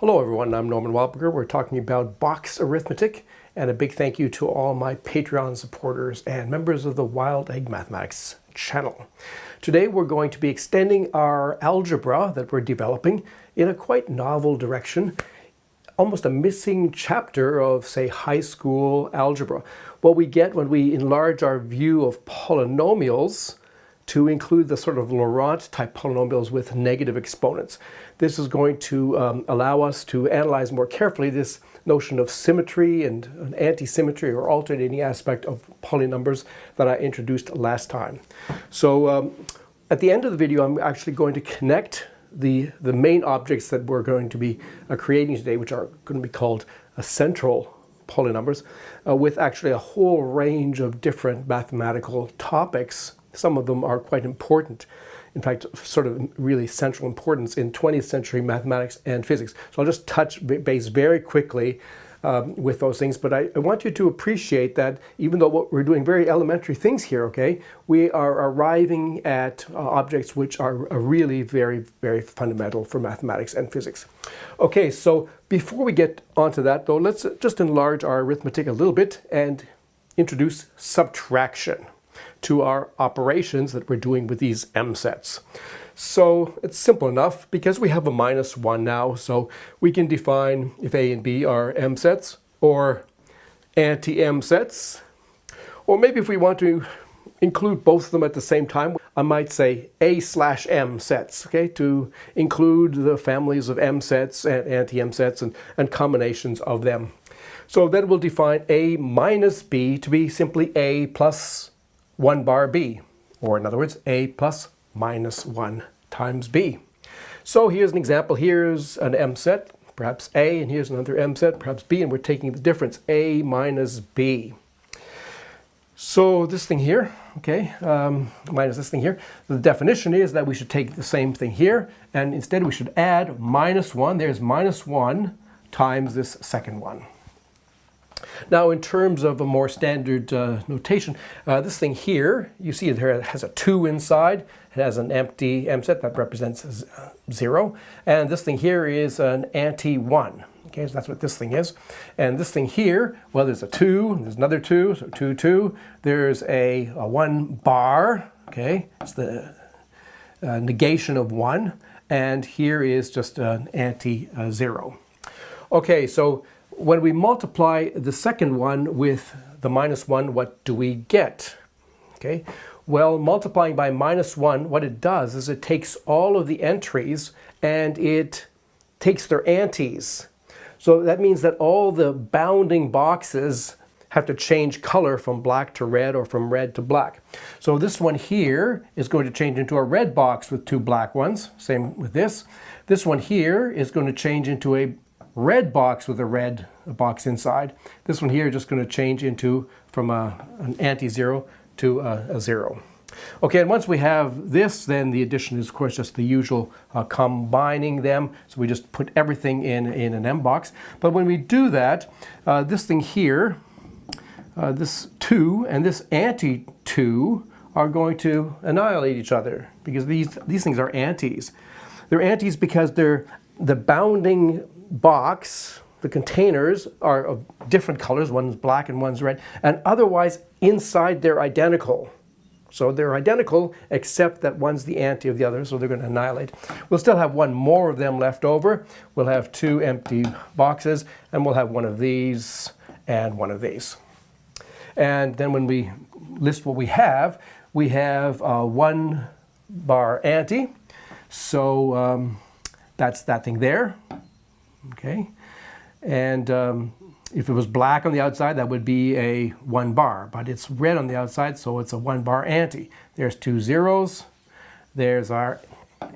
Hello everyone, I'm Norman Wahlberger. We're talking about box arithmetic, and a big thank you to all my Patreon supporters and members of the Wild Egg Mathematics channel. Today we're going to be extending our algebra that we're developing in a quite novel direction, almost a missing chapter of, say, high school algebra. What we get when we enlarge our view of polynomials to include the sort of Laurent type polynomials with negative exponents. This is going to allow us to analyze more carefully this notion of symmetry and an anti-symmetry or alternating aspect of polynumbers that I introduced last time. So at the end of the video, I'm actually going to connect the main objects that we're going to be creating today, which are going to be called central polynumbers, with actually a whole range of different mathematical topics. Some of them are quite important, in fact, sort of really central importance in 20th century mathematics and physics. So I'll just touch base very quickly with those things, but I want you to appreciate that even though what we're doing very elementary things here, okay, we are arriving at objects which are really very, very fundamental for mathematics and physics. Okay, so before we get onto that though, let's just enlarge our arithmetic a little bit and introduce subtraction to our operations that we're doing with these msets. So it's simple enough because we have a -1 now, so we can define if A and B are msets or anti-msets, or maybe if we want to include both of them at the same time, I might say A/M sets, okay, to include the families of msets and anti-msets and combinations of them. So then we'll define A minus B to be simply A plus 1 bar B, or in other words, A plus -1 times B. So here's an example. Here's an mset, perhaps A, and here's another mset, perhaps B, and we're taking the difference, A minus B. So this thing here, okay, minus this thing here, the definition is that we should take the same thing here, and instead we should add -1. There's -1 times this second one. Now, in terms of a more standard notation, this thing here, you see there it has a 2 inside. It has an empty mset that represents 0. And this thing here is an anti-1. Okay, so that's what this thing is. And this thing here, well, there's a 2, there's another 2, so 2, 2. There's a 1 bar, okay, it's the negation of 1. And here is just an anti-0. Okay, so when we multiply the second one with the -1, what do we get? Okay, well, multiplying by -1, what it does is it takes all of the entries and it takes their antis. So that means that all the bounding boxes have to change color from black to red or from red to black. So this one here is going to change into a red box with 2 black ones. Same with this. This one here is going to change into a red box with a red box inside. This one here is just going to change into from an anti-0 to a 0. Okay, and once we have this, then the addition is, of course, just the usual combining them. So we just put everything in an M box. But when we do that, this thing here, this 2 and this anti-2 are going to annihilate each other because these things are antis. They're antis because they're the bounding box, the containers are of different colors, one's black and one's red, and otherwise inside they're identical. So they're identical except that one's the anti of the other, so they're going to annihilate. We'll still have one more of them left over. We'll have 2 empty boxes, and we'll have one of these and one of these. And then when we list what we have 1 bar anti, so that's that thing there. Okay, and if it was black on the outside, that would be a 1 bar, but it's red on the outside, so it's a 1 bar anti. There's 2 zeros, there's our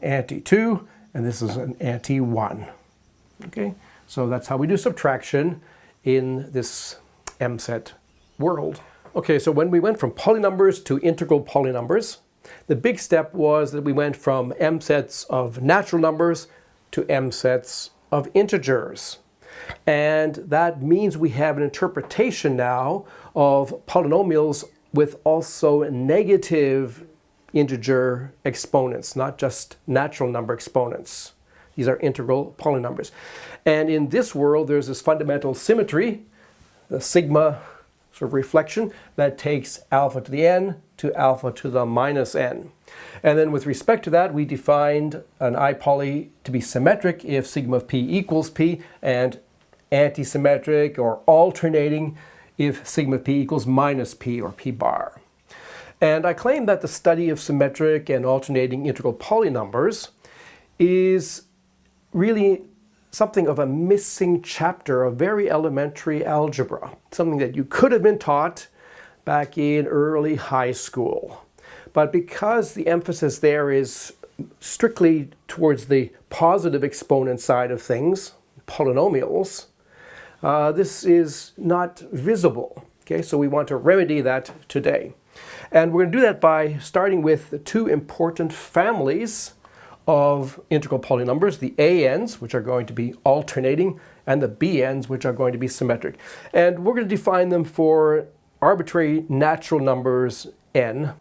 anti-2, and this is an anti-1. Okay, so that's how we do subtraction in this mset world. Okay, so when we went from polynumbers to integral polynumbers, the big step was that we went from msets of natural numbers to msets of integers. And that means we have an interpretation now of polynomials with also negative integer exponents, not just natural number exponents. These are integral polynumbers. And in this world, there's this fundamental symmetry, the sigma sort of reflection, that takes alpha to the n to alpha to the minus n. And then with respect to that, we defined an I-poly to be symmetric if sigma of p equals p, and anti-symmetric or alternating if sigma of p equals minus p or p bar. And I claim that the study of symmetric and alternating integral polynumbers is really something of a missing chapter of very elementary algebra, something that you could have been taught back in early high school. But because the emphasis there is strictly towards the positive exponent side of things, polynomials, this is not visible. Okay, so we want to remedy that today. And we're going to do that by starting with the two important families of integral polynumbers, the ANs, which are going to be alternating, and the BNs, which are going to be symmetric. And we're going to define them for arbitrary natural numbers n.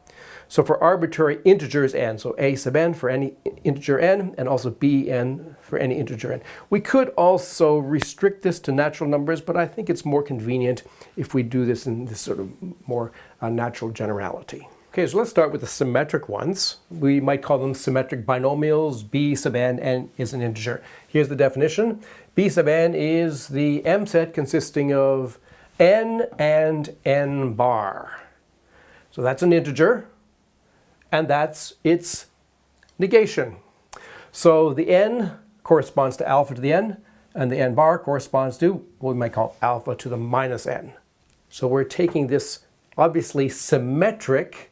So for arbitrary integers n, so a sub n for any integer n, and also bn for any integer n. We could also restrict this to natural numbers, but I think it's more convenient if we do this in this sort of more natural generality. Okay, so let's start with the symmetric ones. We might call them symmetric binomials. B sub n is an integer. Here's the definition. B sub n is the mset consisting of n and n bar. So that's an integer, and that's its negation. So the n corresponds to alpha to the n, and the n bar corresponds to what we might call alpha to the minus n. So we're taking this obviously symmetric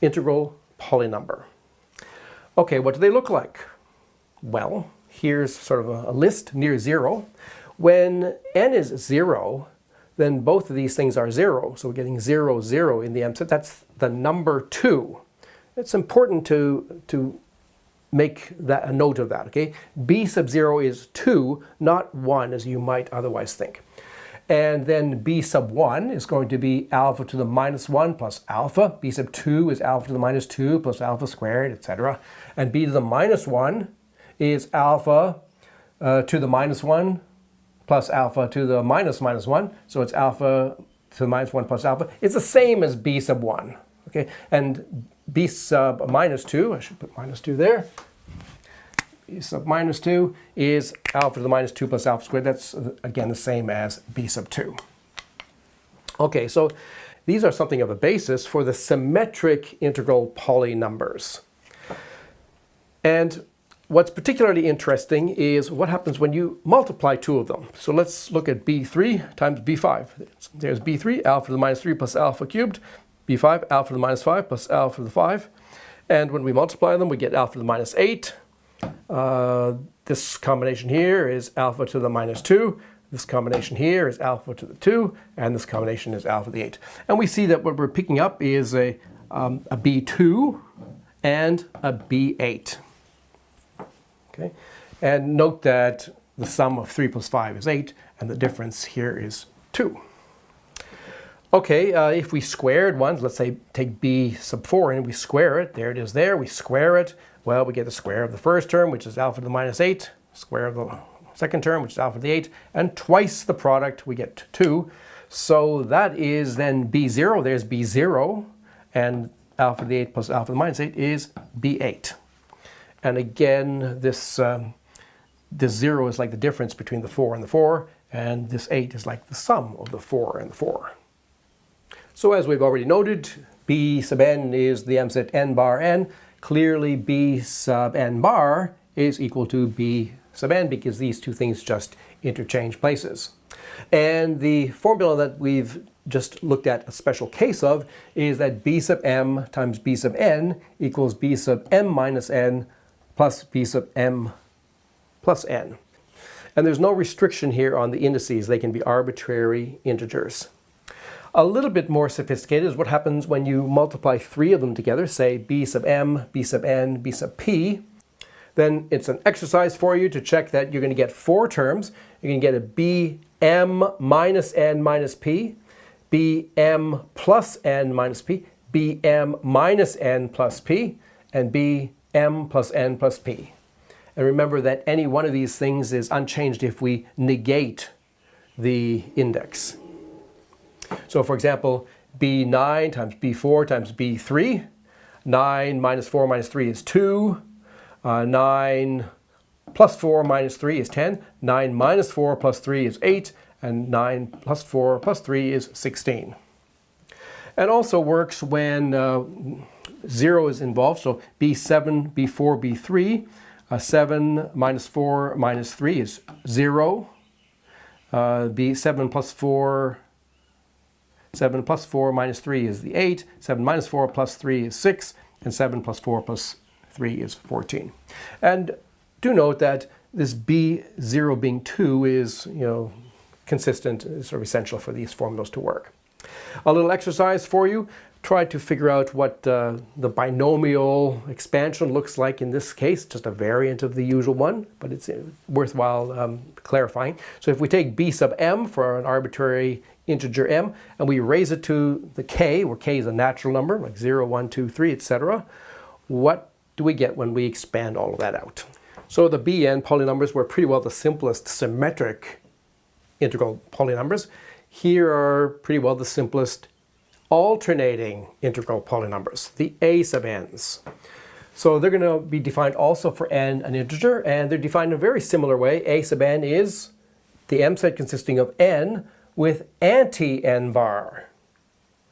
integral polynumber. Okay, what do they look like? Well, here's sort of a list near zero. When n is 0, then both of these things are 0. So we're getting 0, 0 in the mset. That's the number 2. It's important to make that a note of that, okay? B sub 0 is 2, not 1, as you might otherwise think. And then b sub 1 is going to be alpha to the minus 1 plus alpha. B sub 2 is alpha to the minus 2 plus alpha squared, etc. And b to the minus 1 is alpha to the minus 1 plus alpha to the minus 1. So it's alpha to the minus 1 plus alpha. It's the same as b sub 1. Okay? And b sub minus 2, I should put minus 2 there. B sub minus 2 is alpha to the minus 2 plus alpha squared. That's, again, the same as b sub 2. Okay, so these are something of a basis for the symmetric integral polynumbers. And what's particularly interesting is what happens when you multiply two of them. So let's look at b3 times b5. There's b3, alpha to the minus 3 plus alpha cubed. b5, alpha to the minus 5 plus alpha to the 5. And when we multiply them, we get alpha to the minus 8. This combination here is alpha to the minus 2. This combination here is alpha to the 2. And this combination is alpha to the 8. And we see that what we're picking up is a b2 and a b8. Okay? And note that the sum of 3 plus 5 is 8, and the difference here is 2. Okay, if we squared ones, let's say take b sub 4 and we square it, there it is there, we square it, well, we get the square of the first term, which is alpha to the minus 8, square of the second term, which is alpha to the 8, and twice the product, we get 2. So that is then b0, there's b0, and alpha to the 8 plus alpha to the minus 8 is b8. And again, this 0 is like the difference between the 4 and the 4, and this 8 is like the sum of the 4 and the 4. So as we've already noted, b sub n is the mset n bar n. Clearly b sub n bar is equal to b sub n because these two things just interchange places. And the formula that we've just looked at a special case of is that b sub m times b sub n equals b sub m minus n plus b sub m plus n. And there's no restriction here on the indices. They can be arbitrary integers. A little bit more sophisticated is what happens when you multiply three of them together, say b sub m, b sub n, b sub p. Then it's an exercise for you to check that you're going to get four terms. You're going to get a bm minus n minus p, bm plus n minus p, bm minus n plus p, and bm plus n plus p. And remember that any one of these things is unchanged if we negate the index. So for example, b9 times b4 times b3. 9 minus 4 minus 3 is 2. 9 plus 4 minus 3 is 10. 9 minus 4 plus 3 is 8. And 9 plus 4 plus 3 is 16. And also works when 0 is involved. So b7, b4, b3. 7 minus 4 minus 3 is 0. B7 plus 4, 7 plus 4 minus 3 is the 8. 7 minus 4 plus 3 is 6. And 7 plus 4 plus 3 is 14. And do note that this b0 being 2 is, consistent, sort of essential for these formulas to work. A little exercise for you. Try to figure out what the binomial expansion looks like in this case, just a variant of the usual one, but it's worthwhile clarifying. So if we take b sub m for an arbitrary integer m, and we raise it to the k, where k is a natural number, like 0, 1, 2, 3, etc., what do we get when we expand all of that out? So the bn polynumbers were pretty well the simplest symmetric integral polynumbers. Here are pretty well the simplest alternating integral polynumbers, the a sub n's. So they're going to be defined also for n, an integer, and they're defined in a very similar way. A sub n is the m set consisting of n with anti-n bar.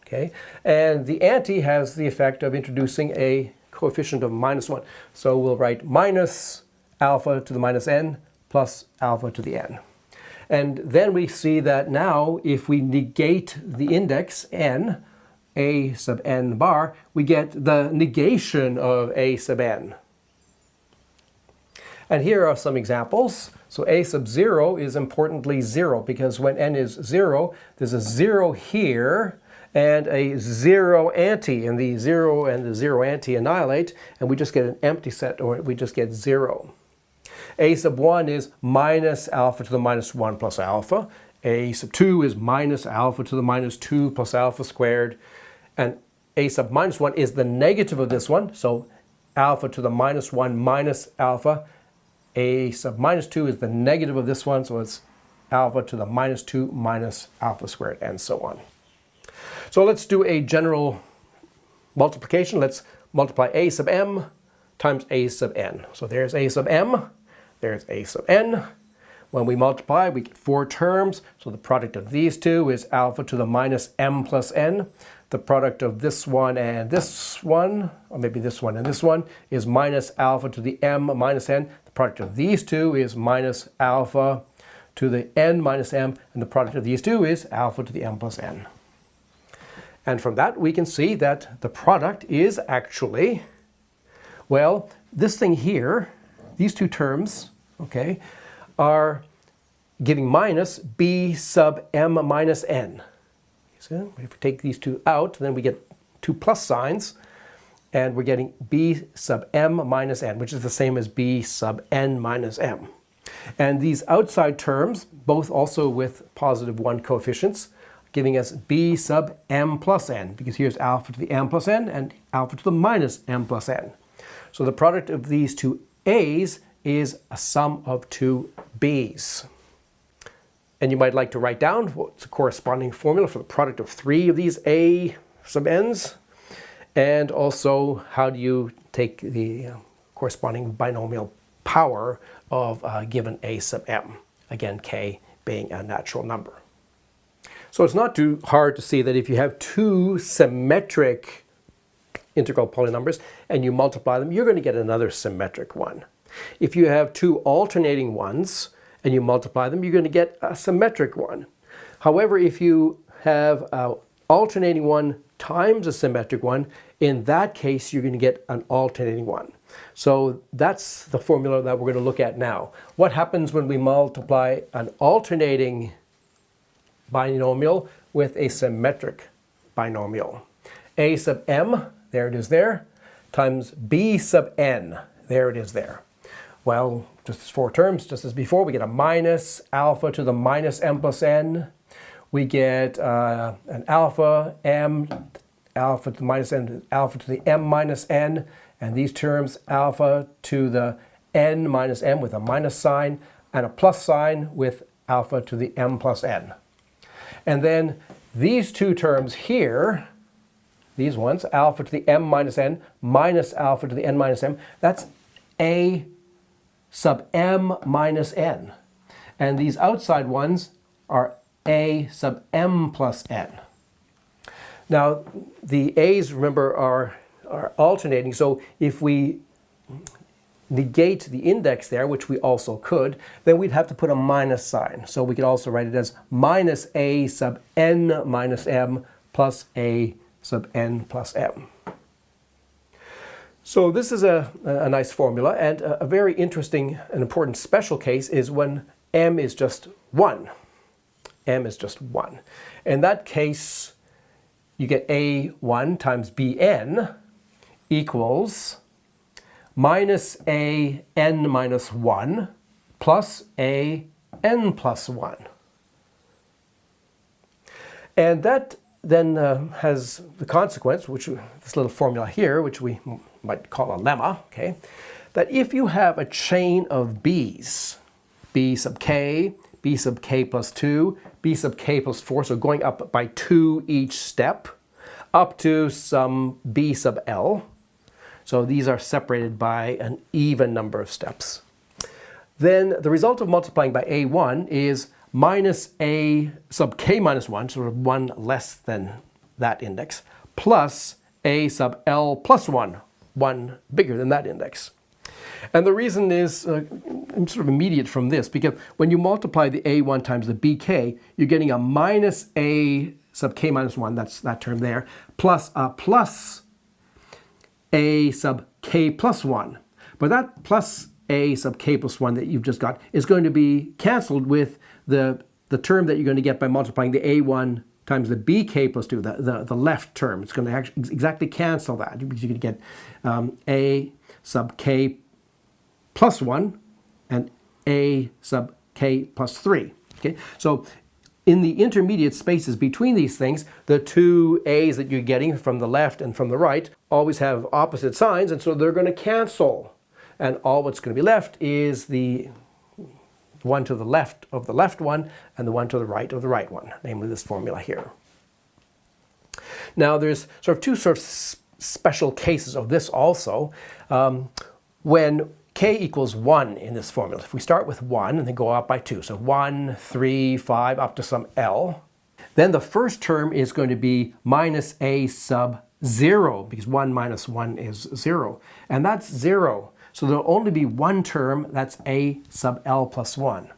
Okay? And the anti has the effect of introducing a coefficient of -1. So we'll write minus alpha to the minus n plus alpha to the n. And then we see that now if we negate the index n, a sub n bar, we get the negation of a sub n. And here are some examples. So a sub 0 is importantly 0, because when n is 0, there's a 0 here and a 0 anti, and the 0 and the 0 anti annihilate, and we just get an empty set, or we just get 0. A sub 1 is minus alpha to the minus 1 plus alpha. A sub 2 is minus alpha to the minus 2 plus alpha squared. And a sub minus 1 is the negative of this one, so alpha to the minus 1 minus alpha. A sub minus 2 is the negative of this one, so it's alpha to the minus 2 minus alpha squared, and so on. So let's do a general multiplication. Let's multiply a sub m times a sub n. So there's a sub m, there's a sub n. When we multiply, we get 4 terms. So the product of these two is alpha to the minus m plus n. The product of this one and this one, or maybe this one and this one, is minus alpha to the m minus n. The product of these two is minus alpha to the n minus m. And the product of these two is alpha to the m plus n. And from that, we can see that the product is actually, well, this thing here, these two terms, okay, are giving minus b sub m minus n. So if we take these two out, then we get two plus signs, and we're getting b sub m minus n, which is the same as b sub n minus m. And these outside terms, both also with positive 1 coefficients, giving us b sub m plus n, because here's alpha to the m plus n and alpha to the minus m plus n. So the product of these two a's is a sum of two b's. And you might like to write down what's the corresponding formula for the product of 3 of these a sub n's, and also how do you take the corresponding binomial power of a given a sub m, again k being a natural number. So it's not too hard to see that if you have two symmetric integral polynumbers and you multiply them, you're going to get another symmetric one. If you have two alternating ones and you multiply them, you're going to get a symmetric one. However, if you have an alternating one times a symmetric one, in that case you're going to get an alternating one. So that's the formula that we're going to look at now. What happens when we multiply an alternating binomial with a symmetric binomial? A sub m, there it is there, times b sub n, there it is there. Well, just as 4 terms, just as before, we get a minus alpha to the minus m plus n. We get an alpha m, alpha to the minus n, alpha to the m minus n, and these terms alpha to the n minus m with a minus sign and a plus sign with alpha to the m plus n. And then these two terms here, these ones, alpha to the m minus n minus alpha to the n minus m, that's a sub m minus n. And these outside ones are a sub m plus n. Now, the a's, remember, are alternating, so if we negate the index there, which we also could, then we'd have to put a minus sign. So we could also write it as minus a sub n minus m plus a sub n plus m. So this is a nice formula, and a very interesting and important special case is when m is just 1. M is just 1. In that case, you get a1 times bn equals minus a n minus 1 plus a n plus 1. And that then has the consequence, which this little formula here, which we might call a lemma, okay, that if you have a chain of b's, b sub k plus 2, b sub k plus 4, so going up by 2 each step, up to some b sub l, so these are separated by an even number of steps, then the result of multiplying by a1 is minus a sub k minus 1, sort of 1 less than that index, plus a sub l plus 1, 1 bigger than that index. And the reason is sort of immediate from this, because when you multiply the a1 times the bk, you're getting a minus a sub k minus 1, that's that term there, plus a plus a sub k plus 1. But that plus a sub k plus 1 that you've just got is going to be cancelled with the term that you're going to get by multiplying the a1 times the bk plus 2, the left term. It's going to actually exactly cancel that. You're going to get a sub k plus 1 and a sub k plus 3. Okay? So in the intermediate spaces between these things, the two a's that you're getting from the left and from the right always have opposite signs, and so they're going to cancel. And all what's going to be left is the one to the left of the left one and the one to the right of the right one, namely this formula here. Now there's sort of two sort of special cases of this also. When k equals 1 in this formula, if we start with 1 and then go up by 2, so 1, 3, 5, up to some l, then the first term is going to be minus a sub 0, because 1 minus 1 is 0, and that's 0. So there'll only be one term, that's a sub l plus 1.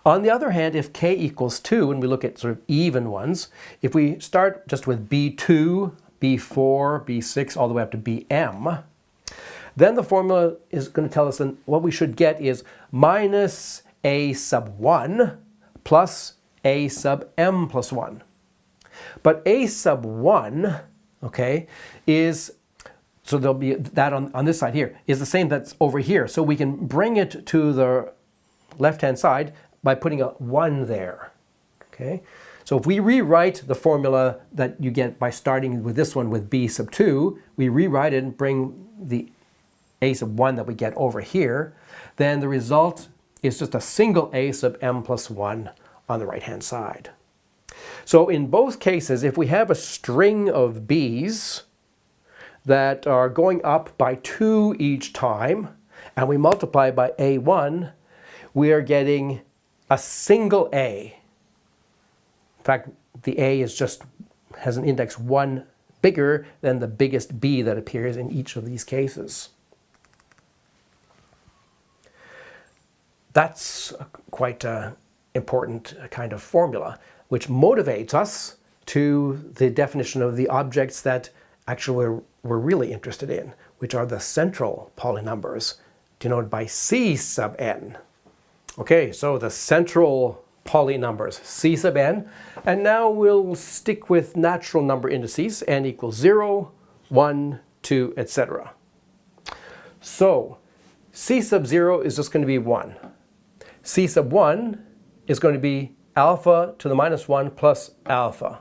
On the other hand, if k equals 2, and we look at sort of even ones, if we start just with b2, b4, b6, all the way up to bm, then the formula is going to tell us that what we should get is minus a sub 1 plus a sub m plus 1. But a sub 1, okay, is, so there'll be that on this side here, is the same that's over here. So we can bring it to the left-hand side by putting a 1 there, okay? So if we rewrite the formula that you get by starting with this one with b sub 2, we rewrite it and bring the a sub 1 that we get over here, then the result is just a single a sub m plus 1 on the right-hand side. So in both cases, if we have a string of b's that are going up by 2 each time, and we multiply by a1, we are getting a single a. In fact, the a is just has an index 1 bigger than the biggest b that appears in each of these cases. That's quite an important kind of formula, which motivates us to the definition of the objects that actually we're really interested in, which are the central polynumbers, denoted by c sub n. Okay, so the central polynumbers, c sub n, and now we'll stick with natural number indices, n equals 0, 1, 2, etc. So c sub 0 is just going to be 1. C sub 1 is going to be alpha to the minus 1 plus alpha.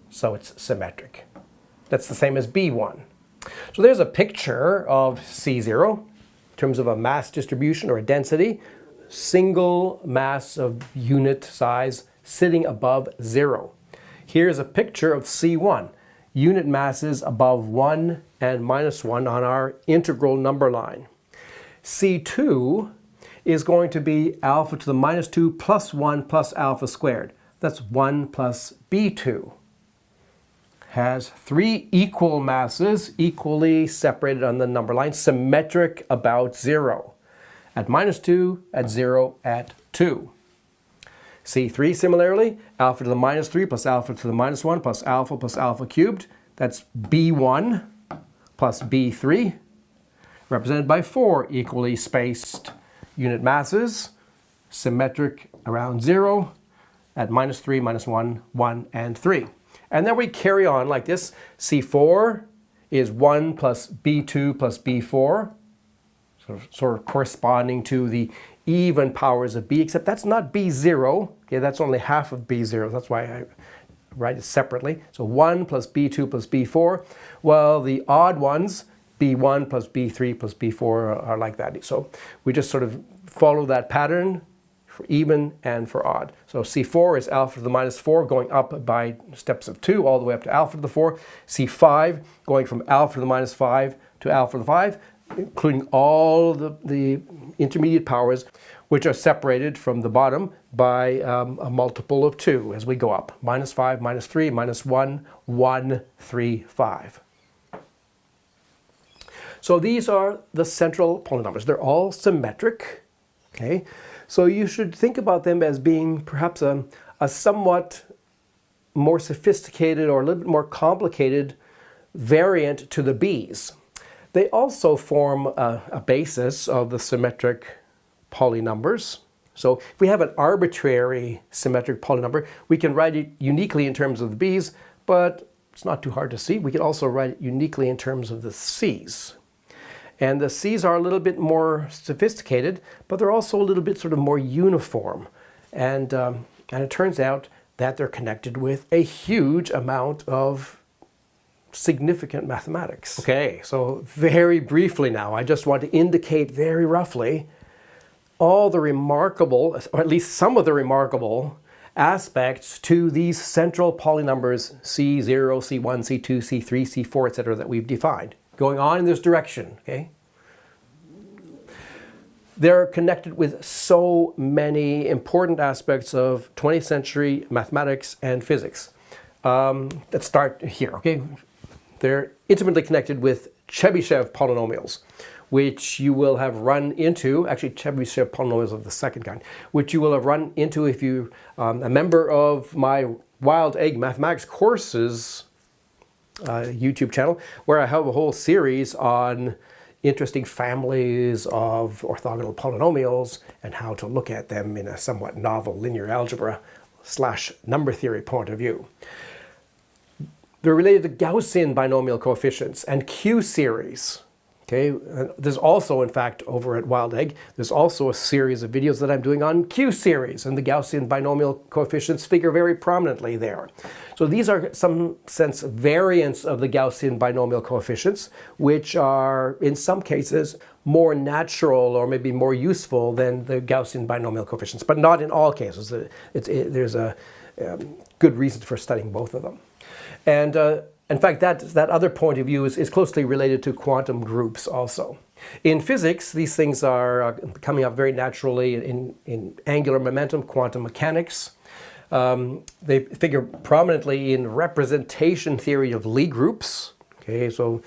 So it's symmetric. That's the same as B1. So there's a picture of C0. in terms of a mass distribution or a density, single mass of unit size sitting above 0. Here's a picture of C1. Unit masses above 1 and minus 1 on our integral number line. C2 is going to be alpha to the minus 2 plus 1 plus alpha squared. That's 1 plus B2. Has 3 equal masses, equally separated on the number line, symmetric about 0. At minus 2, at 0, at 2. C3 similarly, alpha to the minus 3 plus alpha to the minus 1 plus alpha cubed. That's B1 plus B3, represented by 4 equally spaced unit masses, symmetric around 0, at minus 3, minus 1, 1, and 3. And then we carry on like this. C4 is 1 plus B2 plus B4, sort of corresponding to the even powers of B, except that's not B0. Okay, that's only half of B0. That's why I write it separately. So 1 plus B2 plus B4. Well, the odd ones, B1 plus B3 plus B4 are like that. So we just sort of follow that pattern for even and for odd. So C4 is alpha to the minus 4 going up by steps of 2 all the way up to alpha to the 4. C5 going from alpha to the minus 5 to alpha to the 5, including all the intermediate powers, which are separated from the bottom by a multiple of 2 as we go up. Minus 5, minus 3, minus 1, 1, 3, 5. So these are the central polynumbers. They're all symmetric. Okay, so you should think about them as being perhaps a somewhat more sophisticated or a little bit more complicated variant to the B's. They also form a basis of the symmetric polynumbers. So if we have an arbitrary symmetric polynumber, we can write it uniquely in terms of the B's, but it's not too hard to see. We can also write it uniquely in terms of the C's. And the C's are a little bit more sophisticated, but they're also a little bit sort of more uniform. And it turns out that they're connected with a huge amount of significant mathematics. Okay, so very briefly now, I just want to indicate very roughly all the remarkable, or at least some of the remarkable aspects to these central polynumbers C0, C1, C2, C3, C4, etc. that we've defined. Going on in this direction, okay? They're connected with so many important aspects of 20th century mathematics and physics. Let's start here, okay? They're intimately connected with Chebyshev polynomials, which you will have run into, actually Chebyshev polynomials of the second kind, which you will have run into if you're a member of my Wild Egg Mathematics courses YouTube channel, where I have a whole series on interesting families of orthogonal polynomials and how to look at them in a somewhat novel linear algebra / number theory point of view. They're related to Gaussian binomial coefficients and Q-series. Okay, there's also, in fact, over at Wild Egg, there's also a series of videos that I'm doing on Q-series, and the Gaussian binomial coefficients figure very prominently there. So these are, some sense, variants of the Gaussian binomial coefficients, which are, in some cases, more natural or maybe more useful than the Gaussian binomial coefficients, but not in all cases. There's a good reason for studying both of them. And in fact, that other point of view is closely related to quantum groups also. In physics, these things are coming up very naturally in angular momentum, quantum mechanics. They figure prominently in representation theory of Lie groups. Okay, so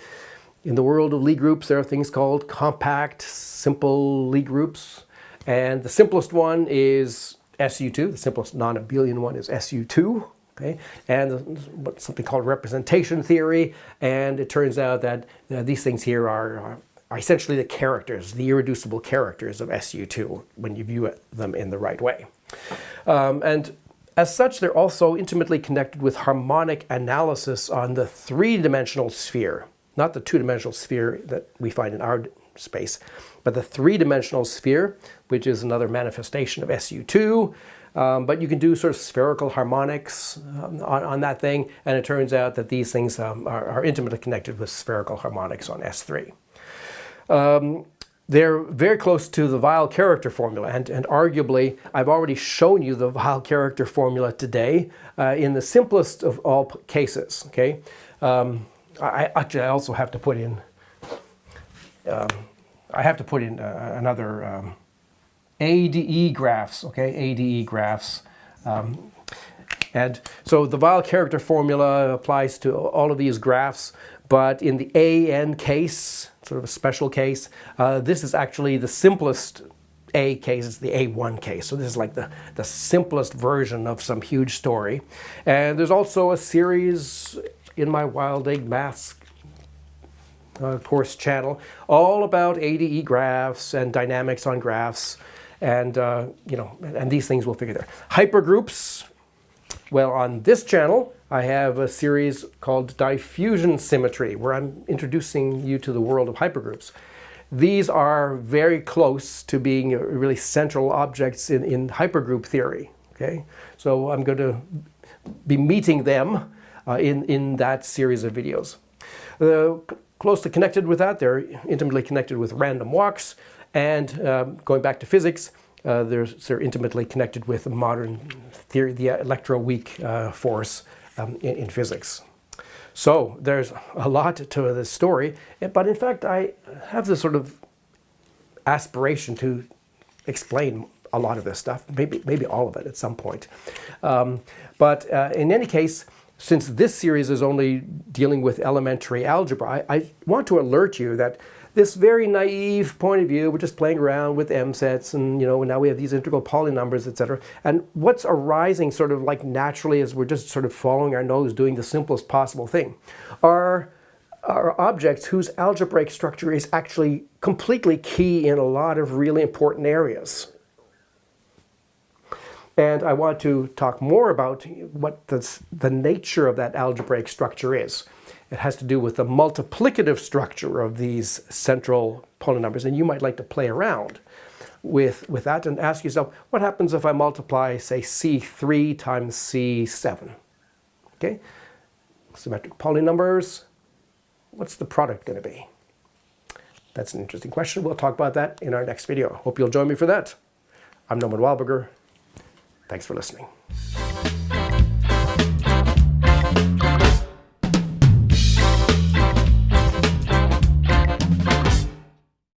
in the world of Lie groups, there are things called compact, simple Lie groups. And the simplest one is SU2. The simplest non-abelian one is SU2. Okay, and something called representation theory, and it turns out that these things here are essentially the characters, the irreducible characters of SU2 when you view them in the right way. And as such, they're also intimately connected with harmonic analysis on the three-dimensional sphere, not the two-dimensional sphere that we find in our space, but the three-dimensional sphere, which is another manifestation of SU2. But you can do sort of spherical harmonics on that thing, and it turns out that these things are intimately connected with spherical harmonics on S3. they're very close to the Weil character formula, and arguably I've already shown you the Weil character formula today in the simplest of all cases. Okay, I also have to put in another ADE graphs. Okay, ADE graphs. And so the Weil character formula applies to all of these graphs, but in the AN case, sort of a special case, this is actually the simplest A case, it's the A1 case. So this is like the simplest version of some huge story. And there's also a series in my Wild Egg Maths course channel all about ADE graphs and dynamics on graphs, and and these things we'll figure there. Hypergroups. Well, on this channel, I have a series called Diffusion Symmetry, where I'm introducing you to the world of hypergroups. These are very close to being really central objects in hypergroup theory. Okay, so I'm going to be meeting them in that series of videos. Closely connected with that, they're intimately connected with random walks, and going back to physics, they're intimately connected with modern theory, the electroweak force in physics. So there's a lot to this story, but in fact I have this sort of aspiration to explain a lot of this stuff, maybe all of it at some point. But in any case, since this series is only dealing with elementary algebra, I want to alert you that this very naive point of view, we're just playing around with msets, and now we have these integral polynumbers, etc. And what's arising sort of like naturally as we're just sort of following our nose, doing the simplest possible thing, are objects whose algebraic structure is actually completely key in a lot of really important areas. And I want to talk more about what the nature of that algebraic structure is. It has to do with the multiplicative structure of these central polynumbers, and you might like to play around with that and ask yourself, what happens if I multiply, say, C3 times C7? Okay, symmetric polynumbers, what's the product going to be? That's an interesting question. We'll talk about that in our next video. Hope you'll join me for that. I'm Norman Wahlberger. Thanks for listening.